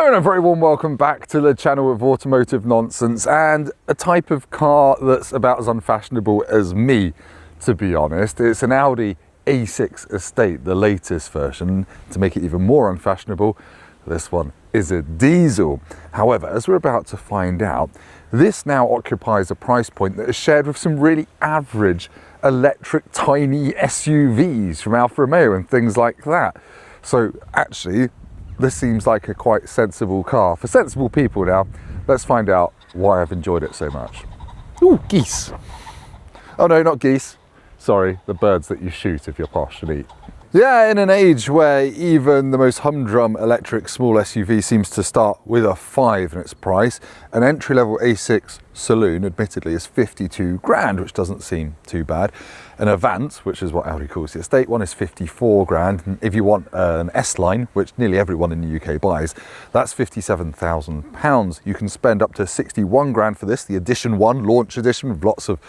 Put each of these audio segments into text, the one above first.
Hello and a very warm welcome back to the channel of automotive nonsense and a type of car that's about as unfashionable as me, to be honest. It's an Audi A6 Estate, the latest version. To make it even more unfashionable, this one is a diesel. However, as we're about to find out, this now occupies a price point that is shared with some really average electric tiny SUVs from Alfa Romeo and things like that. So actually, this seems like a quite sensible car for sensible people now. Let's find out why I've enjoyed it so much. Ooh, geese. Oh no, not geese. Sorry, the birds that you shoot if you're posh and eat. Yeah, in an age where even the most humdrum electric small SUV seems to start with a 5 in its price, an entry-level A6 saloon admittedly is 52 grand, which doesn't seem too bad. An Avant, which is what Audi calls the estate one, is 54 grand. And if you want an S-Line, which nearly everyone in the UK buys, that's £57,000. You can spend up to 61 grand for this, the Edition 1, launch edition, with lots of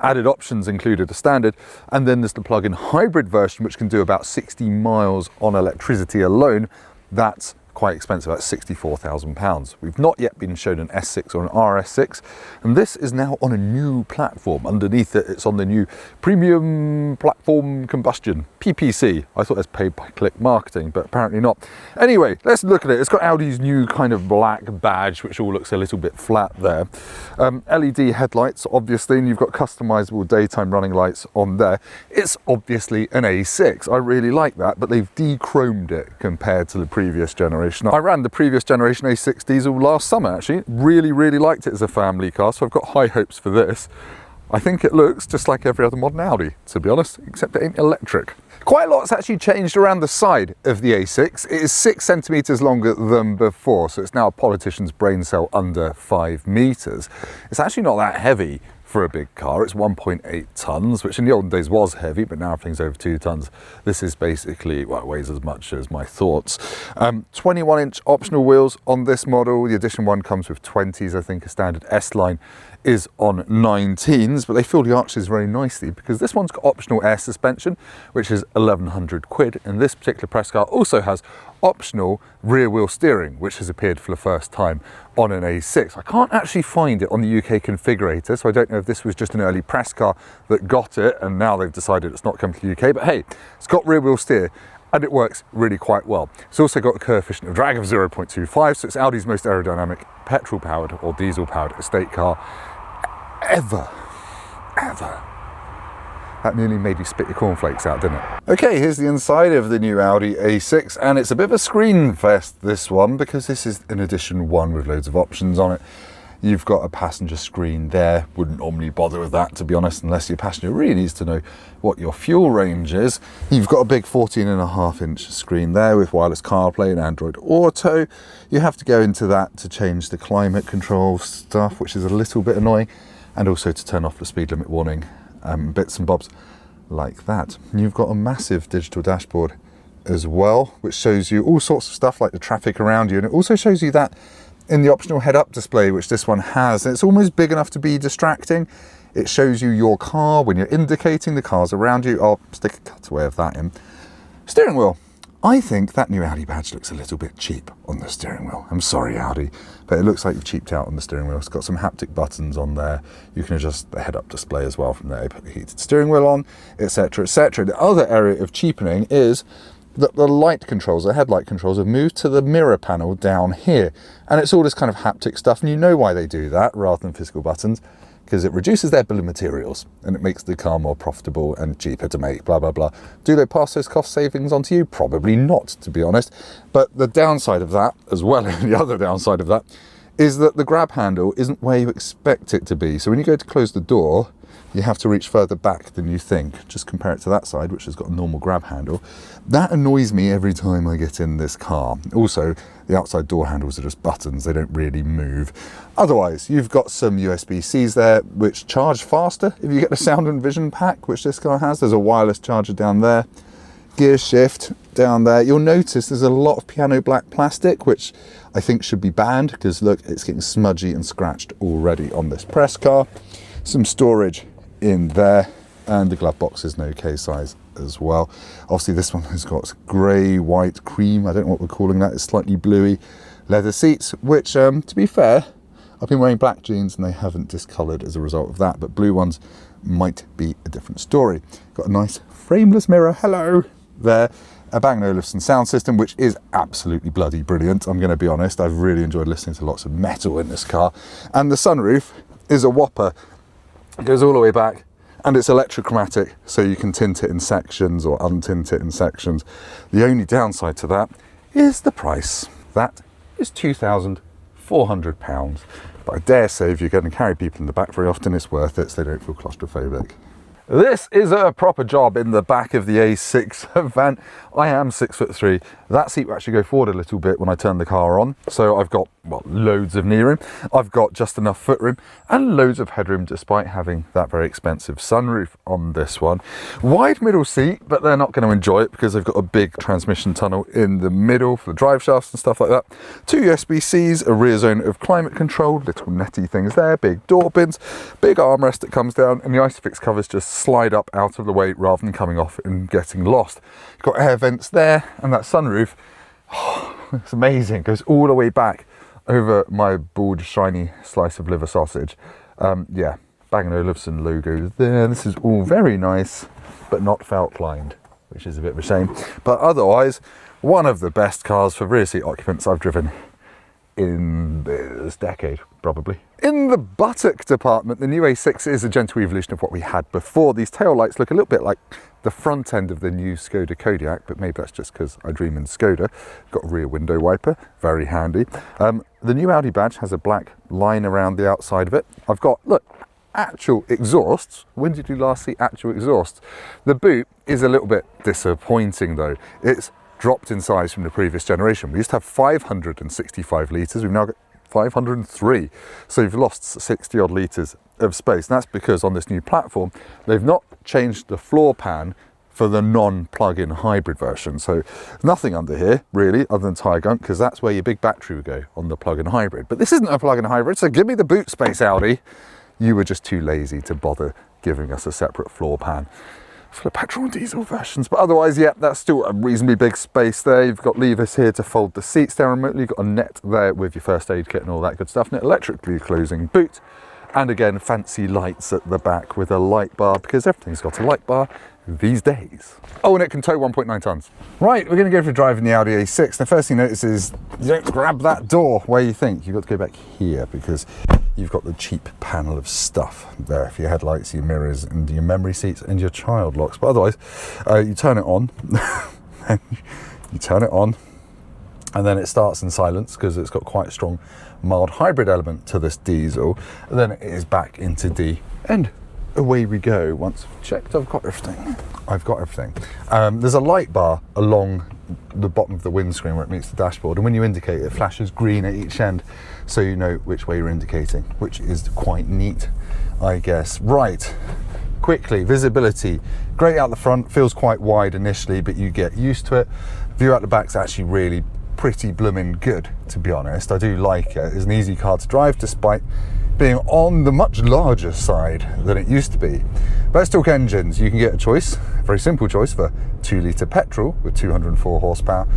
added options included as standard. And then there's the plug-in hybrid version, which can do about 60 miles on electricity alone. That's quite expensive, that's £64,000. We've not yet been shown an S6 or an RS6, and this is now on a new platform. Underneath it, it's on the new Premium Platform Combustion, PPC. I thought it was pay-per-click marketing, but apparently not. Anyway, let's look at it. It's got Audi's new kind of black badge, which all looks a little bit flat there. LED headlights, obviously, and you've got customizable daytime running lights on there. It's obviously an A6. I really like that, but they've de-chromed it compared to the previous generation. I ran the previous generation A6 diesel last summer actually. Really liked it as a family car, so I've got high hopes for this. I think it looks just like every other modern Audi, to be honest, except it ain't electric. Quite a lot's actually changed around the side of the A6. It is 6 centimetres longer than before, so it's now a politician's brain cell under 5 metres. It's actually not that heavy for a big car. It's 1.8 tons, which in the olden days was heavy, but now everything's over 2 tons. This is basically, well, it weighs as much as my thoughts. 21-inch optional wheels on this model. The Edition 1 comes with 20s, I think. A standard S-Line is on 19s, but they fill the arches very nicely because this one's got optional air suspension, which is 1,100 quid. And this particular press car also has optional rear wheel steering, which has appeared for the first time on an A6. I can't actually find it on the UK configurator, so I don't know if this was just an early press car that got it and now they've decided it's not coming to the UK, but hey, it's got rear wheel steer and it works really quite well. It's also got a coefficient of drag of 0.25, so it's Audi's most aerodynamic petrol powered or diesel powered estate car ever. That nearly made you spit your cornflakes out, didn't it? Okay, here's the inside of the new Audi A6, and it's a bit of a screen fest, this one, because this is an Edition 1 with loads of options on it. You've got a passenger screen there. Wouldn't normally bother with that, to be honest, unless your passenger really needs to know what your fuel range is. You've got a big 14.5-inch screen there with wireless CarPlay and Android Auto. You have to go into that to change the climate control stuff, which is a little bit annoying, and also to turn off the speed limit warning. Bits and bobs like that. You've got a massive digital dashboard as well, which shows you all sorts of stuff like the traffic around you, and it also shows you that in the optional head-up display, which this one has. It's almost big enough to be distracting. It shows you your car when you're indicating the cars around you. I'll stick a cutaway of that in. Steering wheel. I think that new Audi badge looks a little bit cheap on the steering wheel. I'm sorry, Audi, but it looks like you've cheaped out on the steering wheel. It's got some haptic buttons on there. You can adjust the head-up display as well from there. You put the heated steering wheel on, etc., etc. The other area of cheapening is that the light controls, the headlight controls, have moved to the mirror panel down here. And it's all this kind of haptic stuff, and you know why they do that rather than physical buttons, because it reduces their bill of materials and it makes the car more profitable and cheaper to make, blah, blah, blah. Do they pass those cost savings on to you? Probably not, to be honest. But the downside of that, as well as the other downside of that, is that the grab handle isn't where you expect it to be. So when you go to close the door, you have to reach further back than you think. Just compare it to that side, which has got a normal grab handle. That annoys me every time I get in this car. Also, the outside door handles are just buttons. They don't really move. Otherwise, you've got some USB-Cs there, which charge faster if you get the sound and vision pack, which this car has. There's a wireless charger down there. Gear shift down there. You'll notice there's a lot of piano black plastic, which I think should be banned, because look, it's getting smudgy and scratched already on this press car. Some storage in there, and the glove box is an okay size as well. Obviously this one has got grey, white, cream, I don't know what we're calling that, it's slightly bluey leather seats, which, to be fair, I've been wearing black jeans and they haven't discoloured as a result of that, but blue ones might be a different story. Got a nice frameless mirror, hello, there. A Bang & Olufsen sound system, which is absolutely bloody brilliant. I'm going to be honest, I've really enjoyed listening to lots of metal in this car. And the sunroof is a whopper. It goes all the way back and it's electrochromatic, so you can tint it in sections or untint it in sections. The only downside to that is the price. That is £2,400. But I dare say if you're going to carry people in the back very often, it's worth it so they don't feel claustrophobic. This is a proper job in the back of the A6 Avant. I am 6'3". That seat will actually go forward a little bit when I turn the car on. So I've got, well, loads of knee room. I've got just enough foot room and loads of headroom despite having that very expensive sunroof on this one. Wide middle seat, but they're not going to enjoy it because they've got a big transmission tunnel in the middle for the drive shafts and stuff like that. 2 USB-Cs, a rear zone of climate control, little netty things there, big door bins, big armrest that comes down, and the ISOFIX covers just slide up out of the way rather than coming off and getting lost. Got air vents there, and that sunroof, oh, it's amazing. It goes all the way back over my bald, shiny slice of liver sausage. Yeah, Bang & Olufsen logo there. This is all very nice, but not felt lined, which is a bit of a shame. But otherwise, one of the best cars for rear seat occupants I've driven in this decade, probably. In the buttock department, the new A6 is a gentle evolution of what we had before. These tail lights look a little bit like the front end of the new Skoda Kodiaq, but maybe that's just because I dream in Skoda. Got a rear window wiper, very handy. The new Audi badge has a black line around the outside of it. I've got, look, actual exhausts. When did you last see actual exhausts? The boot is a little bit disappointing though. It's dropped in size from the previous generation. We used to have 565 litres, we've now got 503. So you've lost 60 odd litres of space. And that's because on this new platform, they've not changed the floor pan for the non-plug-in hybrid version. So nothing under here really other than tyre gunk, because that's where your big battery would go on the plug-in hybrid. But this isn't a plug-in hybrid, so give me the boot space, Audi. You were just too lazy to bother giving us a separate floor pan for the petrol and diesel versions. But otherwise, yeah, that's still a reasonably big space there. You've got levers here to fold the seats down remotely. You've got a net there with your first aid kit and all that good stuff, and an electrically closing boot. And again, fancy lights at the back with a light bar, because everything's got a light bar these days. Oh, and it can tow 1.9 tons. Right, we're going to go for a drive in the Audi A6. The first thing you notice is you don't grab that door where you think. You've got to go back here because you've got the cheap panel of stuff there for your headlights, your mirrors, and your memory seats, and your child locks. But otherwise, you turn it on, and you turn it on, and then it starts in silence because it's got quite a strong mild hybrid element to this diesel. And then it is back into D, and away we go. Once I've checked, I've got everything. There's a light bar along the bottom of the windscreen where it meets the dashboard, and when you indicate, it flashes green at each end, so you know which way you're indicating, which is quite neat, I guess. Right, quickly, visibility. Great out the front, feels quite wide initially, but you get used to it. View out the back's actually really pretty blooming good, to be honest. I do like it. It's an easy car to drive despite being on the much larger side than it used to be. Let's talk engines. You can get a choice, a very simple choice, for 2-litre petrol with 204 horsepower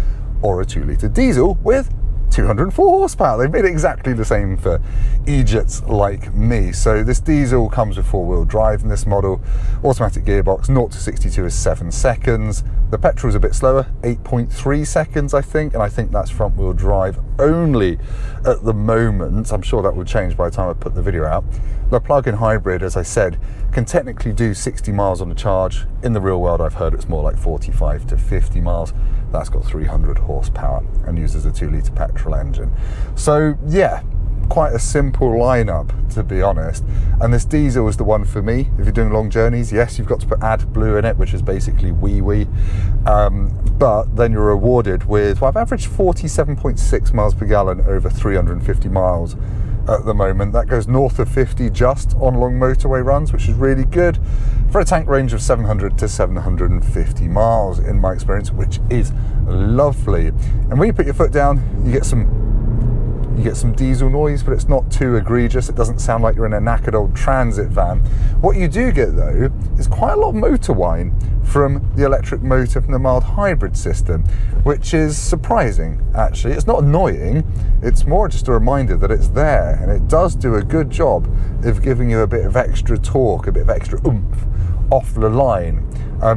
or a 2-litre diesel with 204 horsepower. They've made it exactly the same for idiots like me. So this diesel comes with 4-wheel drive in this model, automatic gearbox, 0 to 62 is 7 seconds. The petrol's a bit slower, 8.3 seconds, I think, and I think that's front-wheel drive only at the moment. I'm sure that will change by the time I put the video out. The plug-in hybrid, as I said, can technically do 60 miles on the charge. In the real world, I've heard it's more like 45 to 50 miles. That's got 300 horsepower and uses a 2-litre petrol engine. So yeah, quite a simple lineup, to be honest. And this diesel is the one for me. If you're doing long journeys, yes, you've got to put AdBlue in it, which is basically wee-wee. But then you're rewarded with, well, I've averaged 47.6 miles per gallon over 350 miles at the moment. That goes north of 50 just on long motorway runs, which is really good for a tank range of 700 to 750 miles in my experience, which is lovely. And when you put your foot down, you get some diesel noise, but it's not too egregious. It doesn't sound like you're in a knackered old transit van. What you do get though is quite a lot of motor whine from the electric motor from the mild hybrid system, which is surprising actually. It's not annoying, it's more just a reminder that it's there, and it does do a good job of giving you a bit of extra torque, a bit of extra oomph off the line.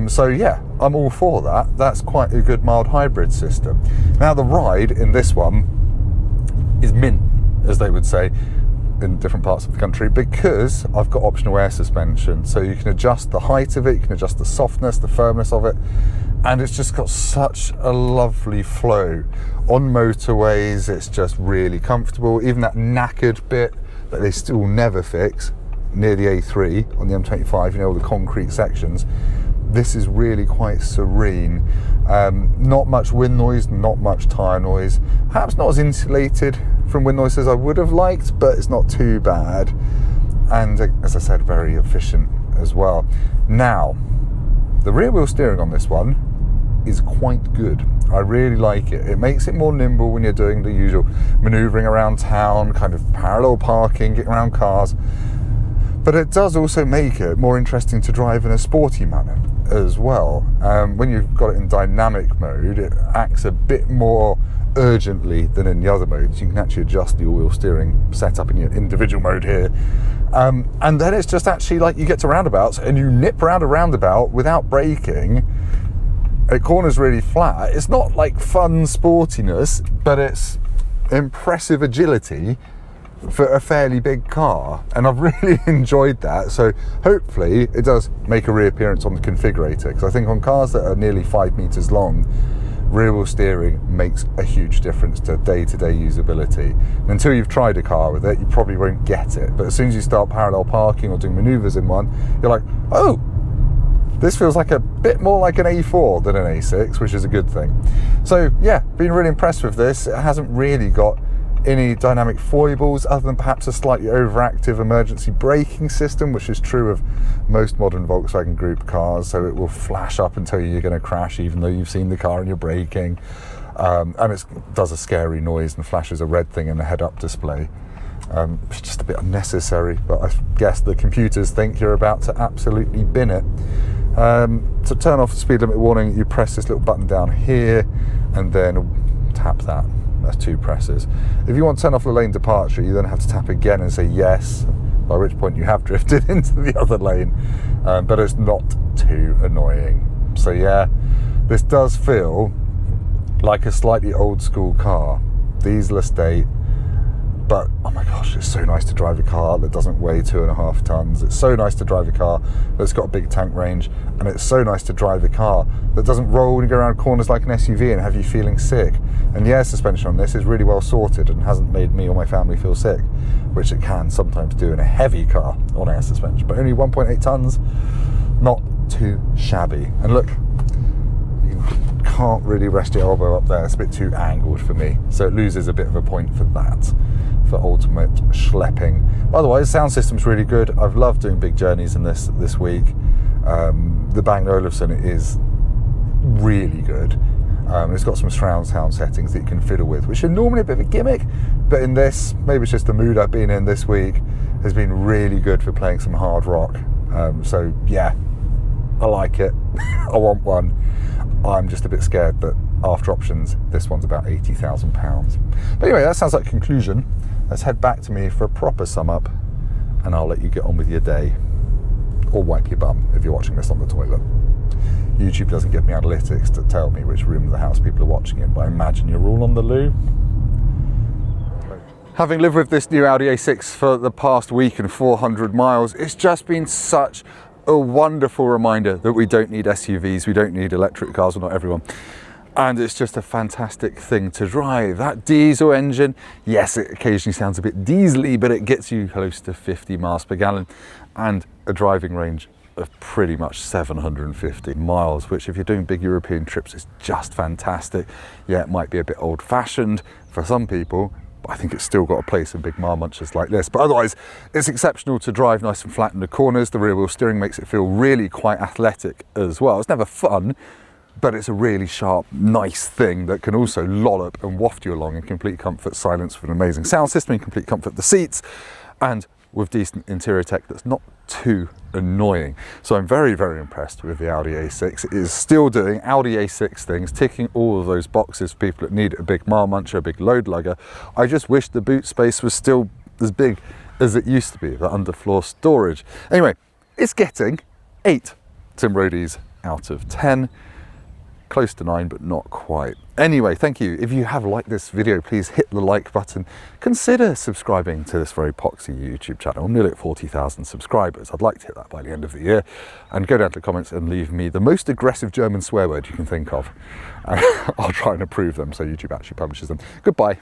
So yeah, I'm all for that. That's quite a good mild hybrid system. Now the ride in this one is mint, as they would say in different parts of the country, because I've got optional air suspension, so you can adjust the height of it, you can adjust the softness, the firmness of it, and it's just got such a lovely flow. On motorways, it's just really comfortable. Even that knackered bit that they still never fix near the A3 on the M25, you know, all the concrete sections, this is really quite serene. Not much wind noise, not much tyre noise, perhaps not as insulated from wind noise as I would have liked, but it's not too bad. And as I said, very efficient as well. Now, the rear wheel steering on this one is quite good. I really like it. It makes it more nimble when you're doing the usual manoeuvring around town, kind of parallel parking, getting around cars. But it does also make it more interesting to drive in a sporty manner as well. When you've got it in dynamic mode, it acts a bit more urgently than in the other modes. You can actually adjust the all-wheel steering setup in your individual mode here. And then it's just actually like you get to roundabouts and you nip around a roundabout without braking. It corners really flat. It's not like fun sportiness, but it's impressive agility for a fairly big car, and I've really enjoyed that. So hopefully it does make a reappearance on the configurator, because I think on cars that are nearly 5 meters long, rear wheel steering makes a huge difference to day-to-day usability. And until you've tried a car with it, you probably won't get it, but as soon as you start parallel parking or doing maneuvers in one, you're like, oh, this feels like a bit more like an A4 than an A6, which is a good thing. So yeah, been really impressed with this. It hasn't really got any dynamic foibles other than perhaps a slightly overactive emergency braking system, which is true of most modern Volkswagen Group cars. So it will flash up and tell you you're going to crash even though you've seen the car and you're braking. And it does a scary noise and flashes a red thing in the head-up display. It's just a bit unnecessary, but I guess the computers think you're about to absolutely bin it. To turn off the speed limit warning, you press this little button down here and then tap that. That's 2 presses. If you want to turn off the lane departure, you then have to tap again and say yes, by which point you have drifted into the other lane, but it's not too annoying. So yeah, this does feel like a slightly old school car, diesel estate, but oh my gosh, it's so nice to drive a car that doesn't weigh 2.5 tons. It's so nice to drive a car that's got a big tank range, and it's so nice to drive a car that doesn't roll when you go around corners like an SUV and have you feeling sick. And the air suspension on this is really well sorted and hasn't made me or my family feel sick, which it can sometimes do in a heavy car on air suspension, but only 1.8 tons, not too shabby. And look, you can't really rest your elbow up there, it's a bit too angled for me, so it loses a bit of a point for that, for ultimate schlepping. Otherwise, sound system's really good. I've loved doing big journeys in this week. The Bang & Olufsen is really good. It's got some surround sound settings that you can fiddle with, which are normally a bit of a gimmick, but in this, maybe it's just the mood I've been in this week, has been really good for playing some hard rock. So yeah, I like it. I want one. I'm just a bit scared that after options, this one's about £80,000. But anyway, that sounds like a conclusion. Let's head back to me for a proper sum up, and I'll let you get on with your day. Or wipe your bum if you're watching this on the toilet. YouTube doesn't give me analytics to tell me which room of the house people are watching in, but I imagine you're all on the loo. Having lived with this new Audi A6 for the past week and 400 miles, it's just been such a wonderful reminder that we don't need SUVs, we don't need electric cars, well, not everyone. And it's just a fantastic thing to drive. That diesel engine, yes, it occasionally sounds a bit diesely, but it gets you close to 50 miles per gallon and a driving range of pretty much 750 miles, which if you're doing big European trips is just fantastic. Yeah, it might be a bit old-fashioned for some people, but I think it's still got a place in big marmunchers like this. But otherwise, it's exceptional to drive nice and flat in the corners. The rear wheel steering makes it feel really quite athletic as well. It's never fun, but it's a really sharp, nice thing that can also lollop and waft you along in complete comfort, silence with an amazing sound system, in complete comfort, the seats, and with decent interior tech that's not too annoying. So I'm very, very impressed with the Audi A6. It is still doing Audi A6 things, ticking all of those boxes for people that need a big mile muncher, a big load lugger. I just wish the boot space was still as big as it used to be, the underfloor storage. Anyway, it's getting 8 Tim Roadies out of 10. Close to 9, but not quite. Anyway, thank you. If you have liked this video, please hit the like button. Consider subscribing to this very poxy YouTube channel. I'm nearly at 40,000 subscribers. I'd like to hit that by the end of the year. And go down to the comments and leave me the most aggressive German swear word you can think of. And I'll try and approve them so YouTube actually publishes them. Goodbye.